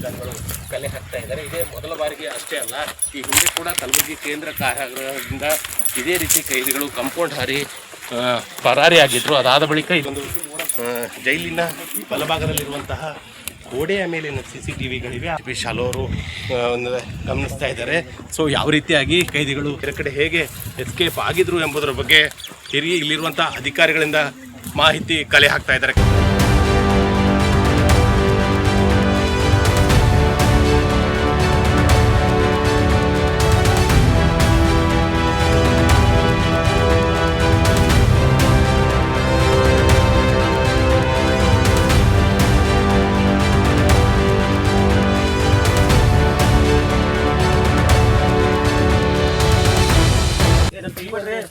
ಅಧಿಕಾರಿಗಳು ಕಲೆ ಹಾಕ್ತಾ ಇದ್ದಾರೆ. ಇದೇ ಮೊದಲ ಬಾರಿಗೆ ಅಷ್ಟೇ ಅಲ್ಲ, ಈ ಹಿಂದೆ ಕೂಡ ಕಲಬುರಗಿ ಕೇಂದ್ರ ಕಾರಾಗೃಹದಿಂದ ಇದೇ ರೀತಿ ಕೈದಿಗಳು ಕಾಂಪೌಂಡ್ ಹಾರಿ ಪರಾರಿಯಾಗಿದ್ದರು. ಅದಾದ ಬಳಿಕ ಇದೊಂದು ಜೈಲಿನ ಬಲಭಾಗದಲ್ಲಿರುವಂತಹ ಗೋಡೆಯ ಮೇಲಿನ CCTVಗಳಿವೆ. ಶಾಲೋರು ಗಮನಿಸ್ತಾ ಇದ್ದಾರೆ. ಸೊ ಯಾವ ರೀತಿಯಾಗಿ ಕೈದಿಗಳು ಬೇರೆ ಕಡೆ ಹೇಗೆ ಎಸ್ಕೇಪ್ ಆಗಿದ್ರು ಎಂಬುದರ ಬಗ್ಗೆ ಇಲ್ಲಿರುವಂಥ ಅಧಿಕಾರಿಗಳಿಂದ ಮಾಹಿತಿ ಕಲೆ ಹಾಕ್ತಾ ಇದ್ದಾರೆ.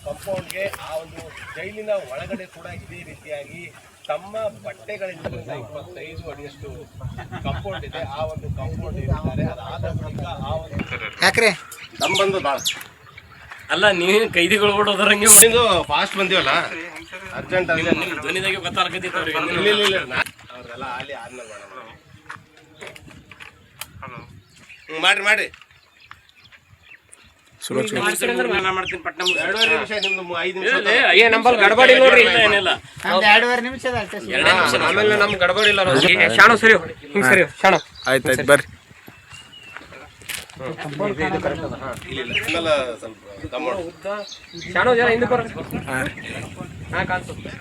ಕಂಪೌಂಡ್ಗೆ ಆ ಒಂದು ಜೈಲಿನ ಒಳಗಡೆ ಕೂಡ ಇದೇ ರೀತಿಯಾಗಿ ತಮ್ಮ ಬಟ್ಟೆಗಳಿಂದ 25 ಅಡಿಯಷ್ಟು ಕಂಪೌಂಡ್ ಇದೆ. ಆ ಒಂದು ಕಂಪೌಂಡ್ ಇದ್ದಾರೆ. ಅದಾದ ಬಳಿಕ ಆ ಒಂದು ಯಾಕ್ರೆ ಬಂದು ಭಾಳ ಅಲ್ಲ, ನೀವು ಕೈದಿಗಳು ಓಡೋದ್ರಂಗೆ ಫಾಸ್ಟ್ ಬಂದೀವಲ್ಲ, ಅರ್ಜೆಂಟ್ ಧ್ವನಿದಾಗೆ ಗೊತ್ತಾಗತ್ತಿತ್ತು ಅವ್ರಿಗೆ. ಅವ್ರದೆಲ್ಲ ಅಲ್ಲಿ ಆದ್ಮೇಲೆ ಮಾಡ್ರಿ ಮಾಡ್ರಿ ಮಾಡ್ತೀನಿ. ಪಟ್ಟ 2.5 ನಿಮಿಷ, ನಿಮ್ದು 5 ನಿಮಿಷ ನಂಬಲ್ ಗಡಬಡಿ ನೋಡ್ರಿ. ಏನಿಲ್ಲ, 2.5 ನಿಮಿಷ ಆಮೇಲೆ ನಮ್ಗೆ ಗಡಬಡಿ ಇಲ್ಲ. ಶಾಣು ಸರಿ ಹಿಂಗೆ ಸರಿ ಶಾಣು ಆಯ್ತಾಯ್ತು ಬರ್ರಿ. ಸ್ವಲ್ಪ ಶಾಣು ಜರ ಹಿಂದಕ್ಕೆ ಬರ. ಹಾ ಕಾಣಿಸುತ್ತೆ.